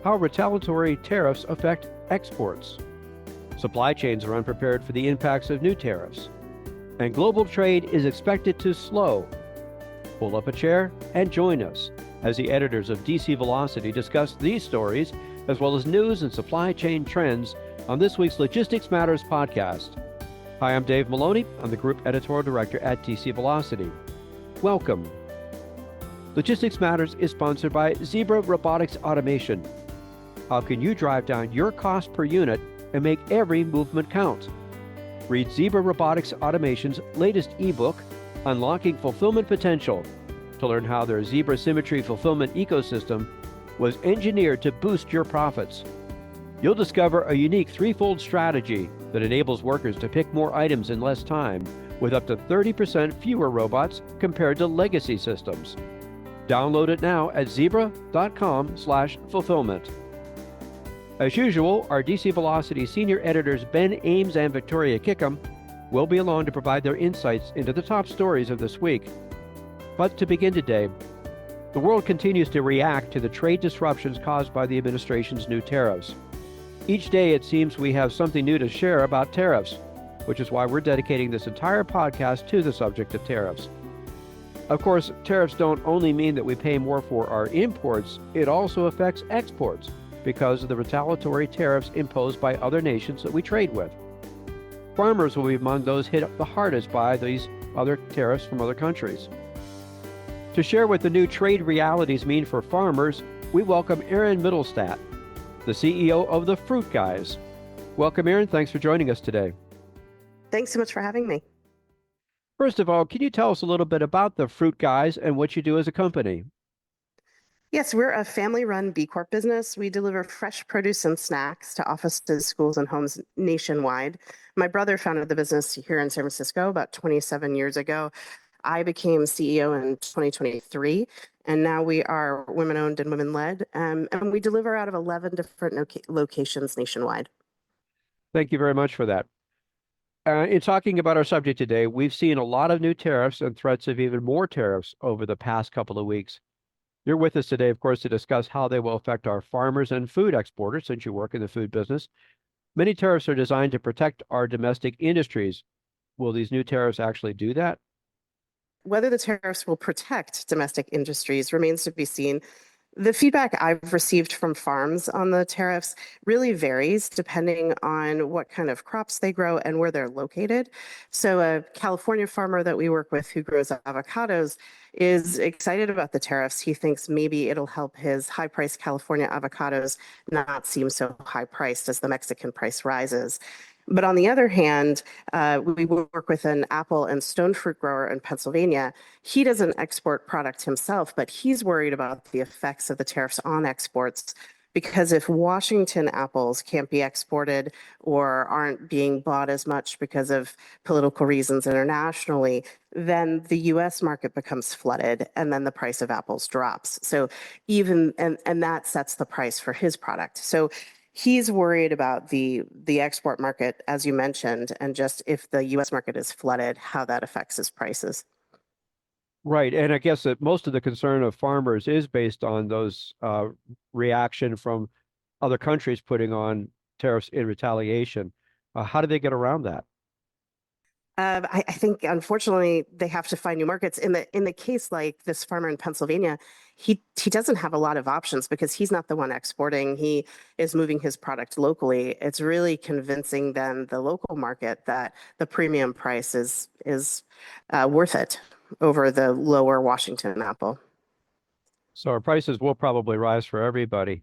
how retaliatory tariffs affect exports. Supply chains are unprepared for the impacts of new tariffs. And global trade is expected to slow. Pull up a chair and join us as the editors of DC Velocity discuss these stories, as well as news and supply chain trends on this week's Logistics Matters podcast. Hi, I'm Dave Maloney. I'm the Group Editorial Director at DC Velocity. Welcome. Logistics Matters is sponsored by Zebra Robotics Automation. How can you drive down your cost per unit and make every movement count? Read Zebra Robotics Automation's latest ebook, Unlocking Fulfillment Potential, to learn how their Zebra Symmetry fulfillment ecosystem was engineered to boost your profits. You'll discover a unique threefold strategy that enables workers to pick more items in less time, with up to 30% fewer robots compared to legacy systems. Download it now at zebra.com/fulfillment. As usual, our DC Velocity senior editors Ben Ames and Victoria Kickham will be along to provide their insights into the top stories of this week. But to begin today, the world continues to react to the trade disruptions caused by the administration's new tariffs. Each day it seems we have something new to share about tariffs, which is why we're dedicating this entire podcast to the subject of tariffs. Of course, tariffs don't only mean that we pay more for our imports, it also affects exports because of the retaliatory tariffs imposed by other nations that we trade with. Farmers will be among those hit the hardest by these other tariffs from other countries. To share what the new trade realities mean for farmers, we welcome Erin Mittlestaedt, the CEO of the FruitGuys. Welcome, Erin. Thanks for joining us today. Thanks so much for having me. First of all, can you tell us a little bit about the FruitGuys and what you do as a company? Yes, we're a family-run B Corp business. We deliver fresh produce and snacks to offices, schools, and homes nationwide. My brother founded the business here in San Francisco about 27 years ago. I became CEO in 2023, and now we are women-owned and women-led, and we deliver out of 11 different locations nationwide. Thank you very much for that. In talking about our subject today, we've seen a lot of new tariffs and threats of even more tariffs over the past couple of weeks. You're with us today, of course, to discuss how they will affect our farmers and food exporters, since you work in the food business. Many tariffs are designed to protect our domestic industries. Will these new tariffs actually do that? Whether the tariffs will protect domestic industries remains to be seen. The feedback I've received from farms on the tariffs really varies depending on what kind of crops they grow and where they're located. So a California farmer that we work with who grows avocados is excited about the tariffs. He thinks maybe it'll help his high-priced California avocados not seem so high-priced as the Mexican price rises. But on the other hand, we work with an apple and stone fruit grower in Pennsylvania. He doesn't export product himself, but he's worried about the effects of the tariffs on exports, because if Washington apples can't be exported or aren't being bought as much because of political reasons internationally, then the US market becomes flooded and then the price of apples drops. So and that sets the price for his product. So he's worried about the export market, as you mentioned, and just if the U.S. market is flooded, how that affects his prices. Right. And I guess that most of the concern of farmers is based on those reaction from other countries putting on tariffs in retaliation. How do they get around that? I think, unfortunately, they have to find new markets. In the case like this farmer in Pennsylvania, he doesn't have a lot of options because he's not the one exporting. He is moving his product locally. It's really convincing then the local market that the premium price is worth it over the lower Washington apple. So our prices will probably rise for everybody.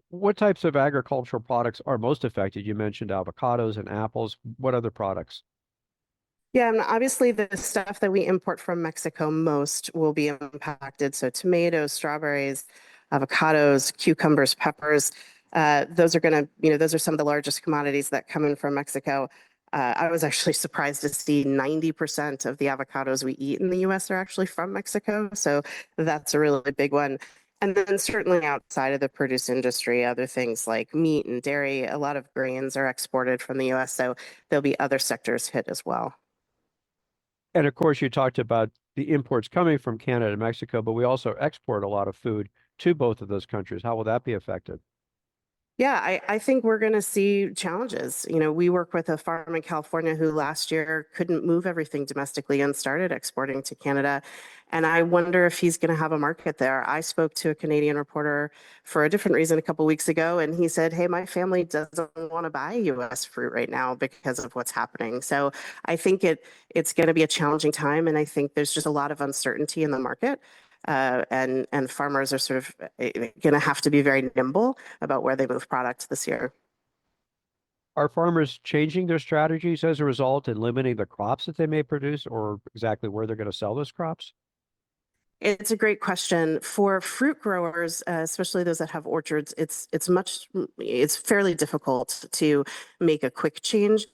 What types of agricultural products are most affected? You mentioned avocados and apples. What other products? Yeah, and obviously the stuff that we import from Mexico most will be impacted. So tomatoes, strawberries, avocados, cucumbers, peppers, those are some of the largest commodities that come in from Mexico. I was actually surprised to see 90% of the avocados we eat in the US are actually from Mexico. So that's a really big one. And then certainly outside of the produce industry, other things like meat and dairy, a lot of grains are exported from the US. So there'll be other sectors hit as well. And of course, you talked about the imports coming from Canada and Mexico, but we also export a lot of food to both of those countries. How will that be affected? Yeah, I think we're going to see challenges. You know, we work with a farm in California who last year couldn't move everything domestically and started exporting to Canada. And I wonder if he's going to have a market there. I spoke to a Canadian reporter for a different reason a couple weeks ago, and he said, "Hey, my family doesn't want to buy US fruit right now because of what's happening." So I think it's going to be a challenging time, and I think there's just a lot of uncertainty in the market. And farmers are sort of going to have to be very nimble about where they move product this year. Are farmers changing their strategies as a result and limiting the crops that they may produce or exactly where they're going to sell those crops? It's a great question. For fruit growers, especially those that have orchards, it's fairly difficult to make a quick change.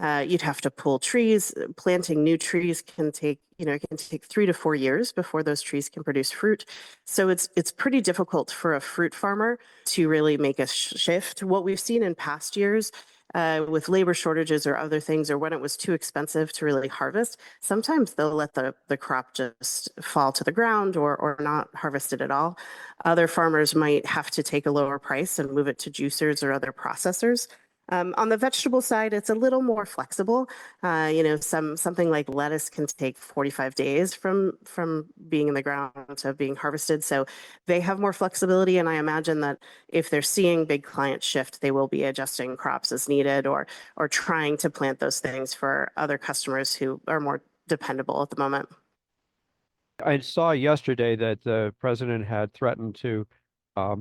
You'd have to pull trees. Planting new trees can take, it can take 3 to 4 years before those trees can produce fruit. So it's pretty difficult for a fruit farmer to really make a shift. What we've seen in past years, with labor shortages or other things, or when it was too expensive to really harvest, sometimes they'll let the crop just fall to the ground or not harvest it at all. Other farmers might have to take a lower price and move it to juicers or other processors. On the vegetable side, it's a little more flexible. Something like lettuce can take 45 days from being in the ground to being harvested. So they have more flexibility, and I imagine that if they're seeing big client shift, they will be adjusting crops as needed or trying to plant those things for other customers who are more dependable at the moment. I saw yesterday that the president had threatened to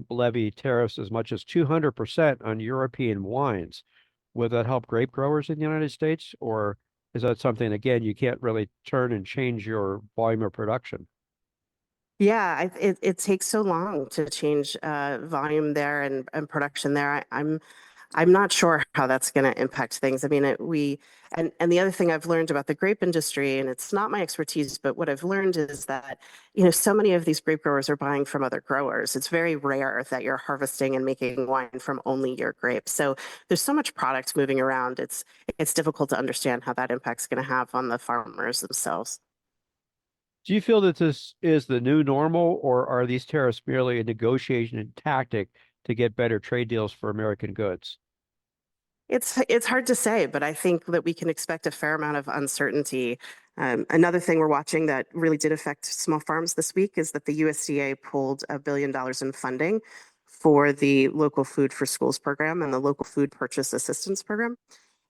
levy tariffs as much as 200% on European wines. Would that help grape growers in the United States, or is that something, again, you can't really turn and change your volume of production? Yeah, it takes so long to change volume there and production there. I'm not sure how that's going to impact things. I mean, and the other thing I've learned about the grape industry, and it's not my expertise, but what I've learned is that, so many of these grape growers are buying from other growers. It's very rare that you're harvesting and making wine from only your grapes. So there's so much product moving around. It's difficult to understand how that impact's going to have on the farmers themselves. Do you feel that this is the new normal, or are these tariffs merely a negotiation tactic to get better trade deals for American goods? It's hard to say, but I think that we can expect a fair amount of uncertainty. Another thing we're watching that really did affect small farms this week is that the USDA pulled $1 billion in funding for the local food for schools program and the local food purchase assistance program.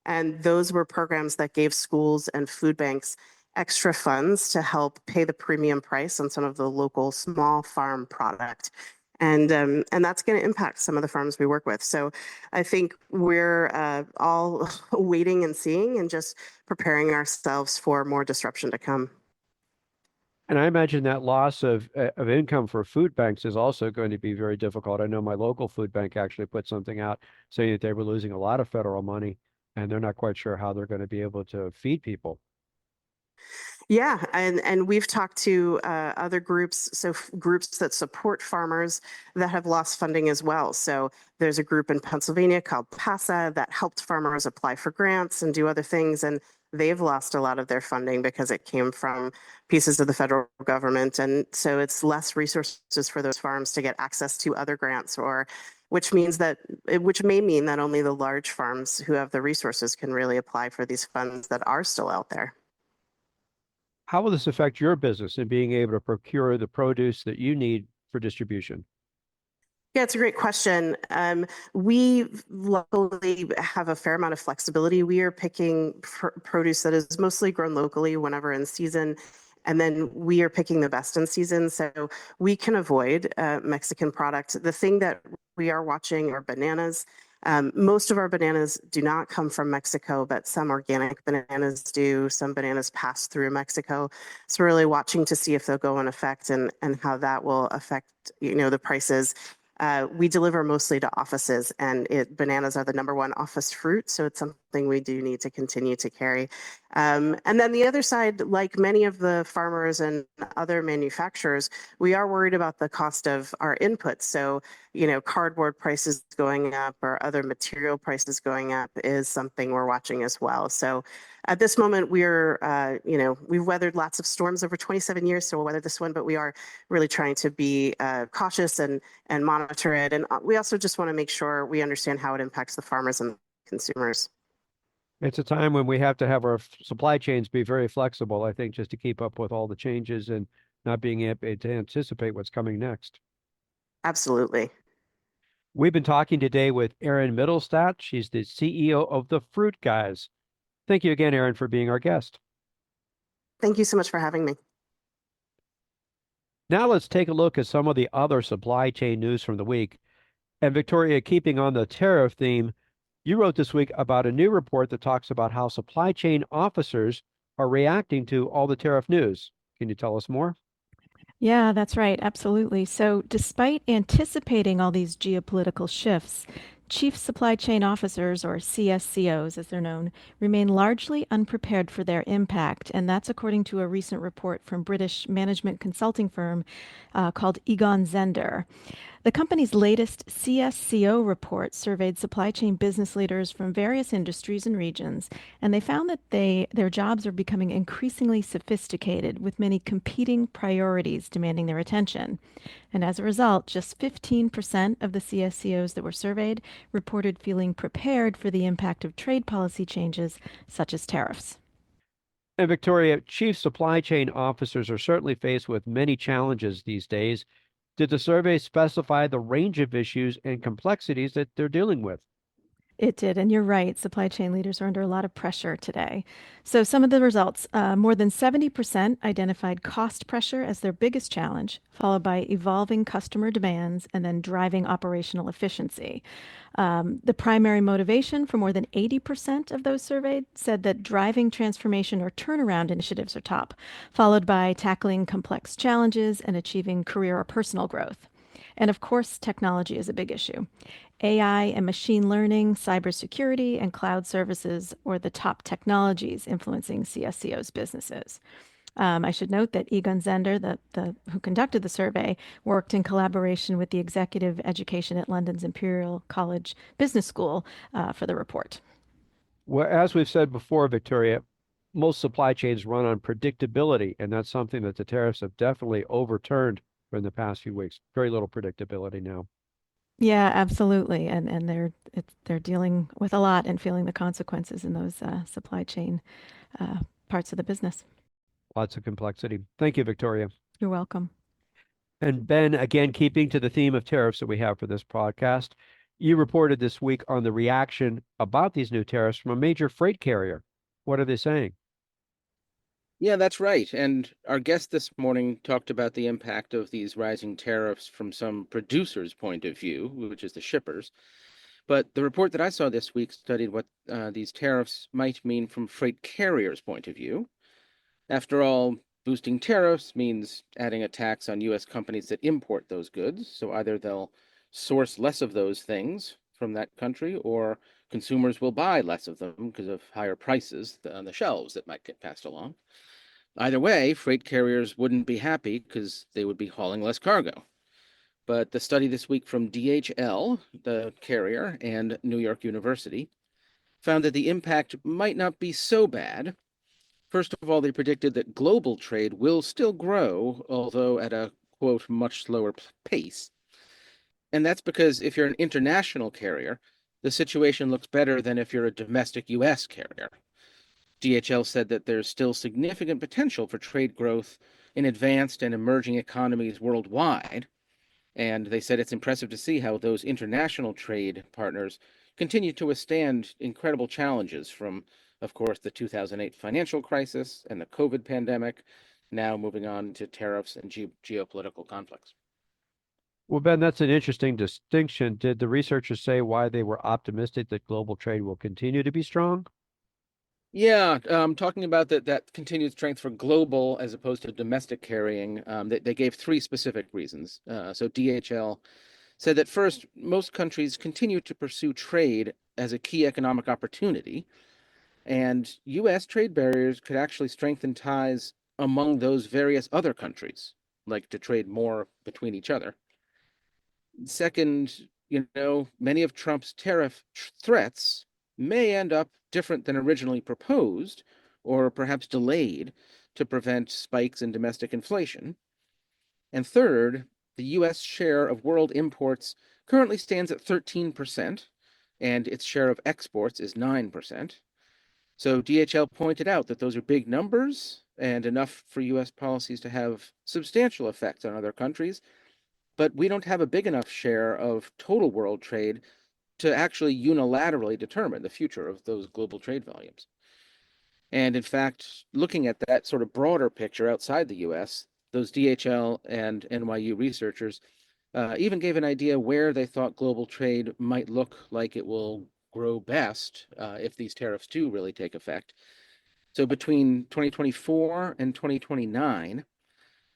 And those were programs that gave schools and food banks extra funds to help pay the premium price on some of the local small farm product. And that's going to impact some of the farms we work with. So I think we're all waiting and seeing and just preparing ourselves for more disruption to come. And I imagine that loss of income for food banks is also going to be very difficult. I know my local food bank actually put something out saying that they were losing a lot of federal money, and they're not quite sure how they're going to be able to feed people. Yeah, and we've talked to other groups, so groups that support farmers that have lost funding as well. So there's a group in Pennsylvania called PASA that helped farmers apply for grants and do other things, and they've lost a lot of their funding because it came from pieces of the federal government, and so it's less resources for those farms to get access to other grants, or which may mean that only the large farms who have the resources can really apply for these funds that are still out there. How will this affect your business in being able to procure the produce that you need for distribution? Yeah, it's a great question. We luckily have a fair amount of flexibility. We are picking produce that is mostly grown locally whenever in season, and then we are picking the best in season. So we can avoid Mexican product. The thing that we are watching are bananas. Most of our bananas do not come from Mexico, but some organic bananas do. Some bananas pass through Mexico. So we're really watching to see if they'll go in effect and how that will affect, the prices. We deliver mostly to offices, and bananas are the #1 office fruit. So it's something something we do need to continue to carry. And then the other side, like many of the farmers and other manufacturers, we are worried about the cost of our inputs. So, cardboard prices going up or other material prices going up is something we're watching as well. So at this moment, we've weathered lots of storms over 27 years, so we'll weather this one, but we are really trying to be cautious and monitor it. And we also just want to make sure we understand how it impacts the farmers and consumers. It's a time when we have to have our supply chains be very flexible, I think, just to keep up with all the changes and not being able to anticipate what's coming next. Absolutely. We've been talking today with Erin Mittlestaedt. She's the CEO of the FruitGuys. Thank you again, Erin, for being our guest. Thank you so much for having me. Now let's take a look at some of the other supply chain news from the week. And Victoria, keeping on the tariff theme, you wrote this week about a new report that talks about how supply chain officers are reacting to all the tariff news. Can you tell us more? Yeah, that's right. Absolutely. So, despite anticipating all these geopolitical shifts, Chief Supply Chain Officers, or CSCOs as they're known, remain largely unprepared for their impact. And that's according to a recent report from British management consulting firm called Egon Zehnder. The company's latest CSCO report surveyed supply chain business leaders from various industries and regions, and they found that their jobs are becoming increasingly sophisticated, with many competing priorities demanding their attention. And as a result, just 15% of the CSCOs that were surveyed reported feeling prepared for the impact of trade policy changes, such as tariffs. And Victoria, chief supply chain officers are certainly faced with many challenges these days. Did the survey specify the range of issues and complexities that they're dealing with? It did, and you're right. Supply chain leaders are under a lot of pressure today. So, some of the results more than 70% identified cost pressure as their biggest challenge, followed by evolving customer demands and then driving operational efficiency. The primary motivation for more than 80% of those surveyed said that driving transformation or turnaround initiatives are top, followed by tackling complex challenges and achieving career or personal growth. And of course, technology is a big issue. AI and machine learning, cybersecurity, and cloud services were the top technologies influencing CSCO's businesses. I should note that Egon Zehnder, who conducted the survey, worked in collaboration with the executive education at London's Imperial College Business School for the report. Well, as we've said before, Victoria, most supply chains run on predictability, and that's something that the tariffs have definitely overturned in the past few weeks. Very little predictability now. Yeah, absolutely, and they're dealing with a lot and feeling the consequences in those supply chain parts of the business. Lots of complexity. Thank you, Victoria. You're welcome. And Ben, again, keeping to the theme of tariffs that we have for this podcast, you reported this week on the reaction about these new tariffs from a major freight carrier. What are they saying? Yeah, that's right. And our guest this morning talked about the impact of these rising tariffs from some producers' point of view, which is the shippers. But the report that I saw this week studied what these tariffs might mean from freight carriers' point of view. After all, boosting tariffs means adding a tax on U.S. companies that import those goods. So either they'll source less of those things from that country, or consumers will buy less of them because of higher prices on the shelves that might get passed along. Either way, freight carriers wouldn't be happy because they would be hauling less cargo. But the study this week from DHL, the carrier, and New York University found that the impact might not be so bad. First of all, they predicted that global trade will still grow, although at a, quote, much slower pace. And that's because if you're an international carrier, the situation looks better than if you're a domestic U.S. carrier. DHL said that there's still significant potential for trade growth in advanced and emerging economies worldwide. And they said it's impressive to see how those international trade partners continue to withstand incredible challenges from, of course, the 2008 financial crisis and the COVID pandemic, now moving on to tariffs and geopolitical conflicts. Well, Ben, that's an interesting distinction. Did the researchers say why they were optimistic that global trade will continue to be strong? Yeah, talking about that continued strength for global as opposed to domestic carrying, they gave three specific reasons. So DHL said that first, most countries continue to pursue trade as a key economic opportunity. And U.S. trade barriers could actually strengthen ties among those various other countries, like to trade more between each other. Second, many of Trump's tariff threats may end up different than originally proposed, or perhaps delayed to prevent spikes in domestic inflation. And third, the U.S. share of world imports currently stands at 13%, and its share of exports is 9%. So DHL pointed out that those are big numbers and enough for U.S. policies to have substantial effects on other countries, but we don't have a big enough share of total world trade to actually unilaterally determine the future of those global trade volumes. And in fact, looking at that sort of broader picture outside the U.S., those DHL and NYU researchers even gave an idea where they thought global trade might look like it will grow best if these tariffs do really take effect. So between 2024 and 2029,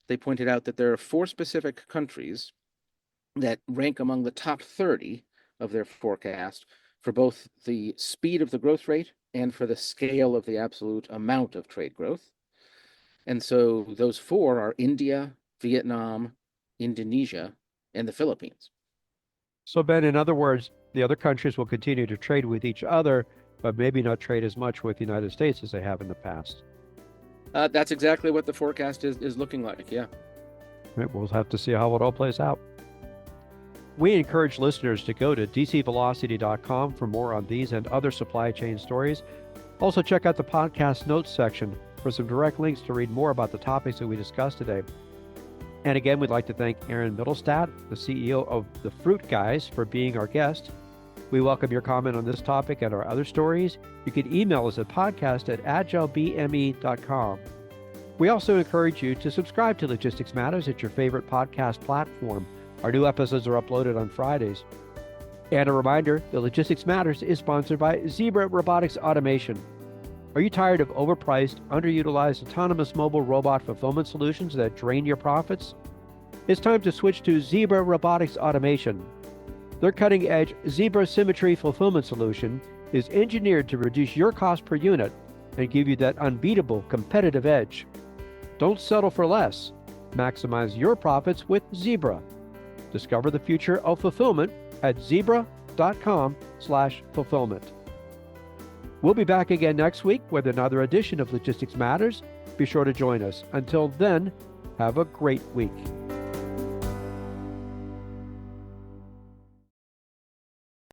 they pointed out that there are 4 specific countries that rank among the top 30 of their forecast for both the speed of the growth rate and for the scale of the absolute amount of trade growth. And so those 4 are India, Vietnam, Indonesia, and the Philippines. So, Ben, in other words, the other countries will continue to trade with each other, but maybe not trade as much with the United States as they have in the past. That's exactly what the forecast is looking like, yeah. Right, we'll have to see how it all plays out. We encourage listeners to go to dcvelocity.com for more on these and other supply chain stories. Also, check out the podcast notes section for some direct links to read more about the topics that we discussed today. And again, we'd like to thank Erin Mittlestaedt, the CEO of the FruitGuys, for being our guest. We welcome your comment on this topic and our other stories. You can email us at podcast@agilebme.com. We also encourage you to subscribe to Logistics Matters at your favorite podcast platform. Our new episodes are uploaded on Fridays. And a reminder, the Logistics Matters is sponsored by Zebra Robotics Automation. Are you tired of overpriced, underutilized autonomous mobile robot fulfillment solutions that drain your profits? It's time to switch to Zebra Robotics Automation. Their cutting-edge Zebra Symmetry fulfillment solution is engineered to reduce your cost per unit and give you that unbeatable competitive edge. Don't settle for less. Maximize your profits with Zebra. Discover the future of fulfillment at zebra.com/fulfillment. We'll be back again next week with another edition of Logistics Matters. Be sure to join us. Until then, have a great week.